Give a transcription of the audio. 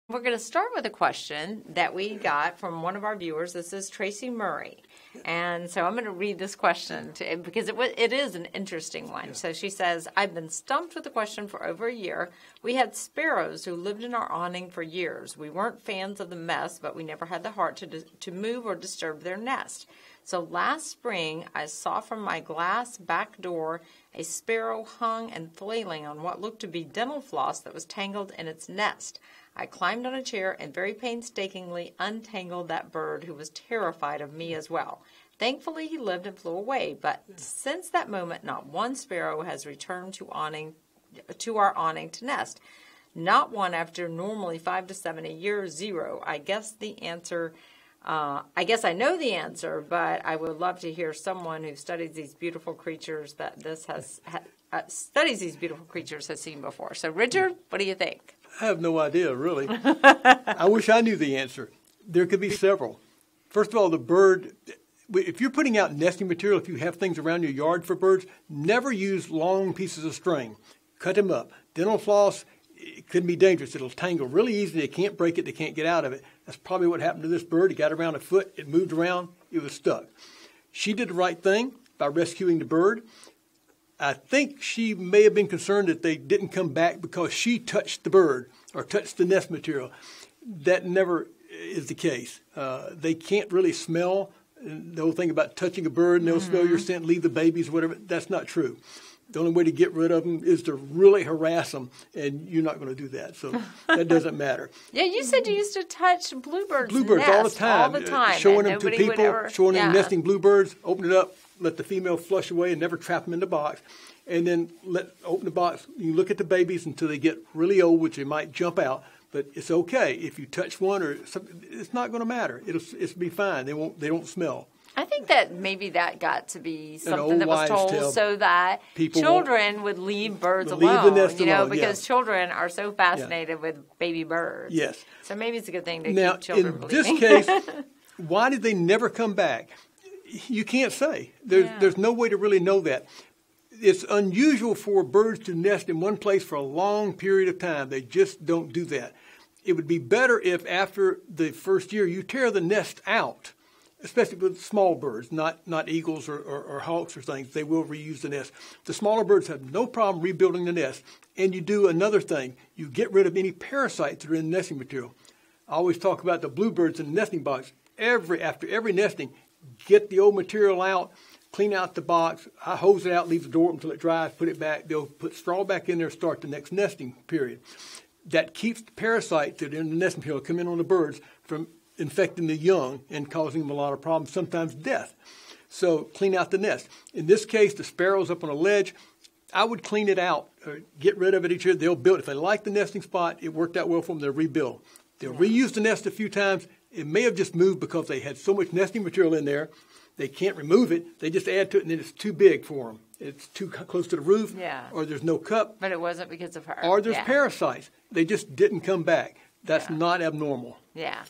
We're going to start with a question that we got from one of our viewers. This is Tracy Murray. And so I'm going to read this question because it is an interesting one. Yeah. So she says, I've been stumped with the question for over a year. We had sparrows who lived in our awning for years. We weren't fans of the mess, but we never had the heart to move or disturb their nest. So last spring, I saw from my glass back door a sparrow hung and flailing on what looked to be dental floss that was tangled in its nest. I climbed on a chair and very painstakingly untangled that bird, who was terrified of me as well. Thankfully, he lived and flew away, but since that moment, not one sparrow has returned to our awning to nest. Not one after normally 5 to 7 a year, zero. I guess I know the answer, but I would love to hear someone who studies these beautiful creatures studies these beautiful creatures has seen before. So, Richard, what do you think? I have no idea, really. I wish I knew the answer. There could be several. First of all, the bird, if you're putting out nesting material, if you have things around your yard for birds, never use long pieces of string. Cut them up. Dental floss, it can be dangerous. It'll tangle really easy. They can't break it. They can't get out of it. That's probably what happened to this bird. It got around a foot. It moved around. It was stuck. She did the right thing by rescuing the bird. I think she may have been concerned that they didn't come back because she touched the bird or touched the nest material. That never is the case. They can't really smell. The whole thing about touching a bird and they'll smell your scent, leave the babies, whatever, that's not true. The only way to get rid of them is to really harass them, and you're not going to do that, so that doesn't matter. Yeah, you said you used to touch bluebirds' all the time. All the time. Showing them to people, showing them nesting bluebirds, open it up, let the female flush away and never trap them in the box, and then open the box. You look at the babies until they get really old, which they might jump out, but it's okay. If you touch one or something, it's not going to matter. It'll be fine. They don't smell. I think that maybe that got to be something that was told so that children would leave birds alone, the nest alone, because children are so fascinated with baby birds. Yes. So maybe it's a good thing to keep children believing. In this case, why did they never come back? You can't say. There's no way to really know that. It's unusual for birds to nest in one place for a long period of time. They just don't do that. It would be better if after the first year you tear the nest out, especially with small birds, not eagles or hawks or things. They will reuse the nest. The smaller birds have no problem rebuilding the nest. And you do another thing. You get rid of any parasites that are in the nesting material. I always talk about the bluebirds in the nesting box. After every nesting, get the old material out, clean out the box. I hose it out, leave the door open until it dries, put it back. They'll put straw back in there, start the next nesting period. That keeps the parasites that are in the nesting material come in on the birds from infecting the young and causing them a lot of problems, sometimes death. So clean out the nest. In this case, the sparrow's up on a ledge. I would clean it out or get rid of it each year. They'll build. If they like the nesting spot, it worked out well for them, they'll rebuild. They'll reuse the nest a few times. It may have just moved because they had so much nesting material in there. They can't remove it. They just add to it, and then it's too big for them. It's too close to the roof, or there's no cup. But it wasn't because of her. Or there's parasites. They just didn't come back. That's not abnormal. Yeah.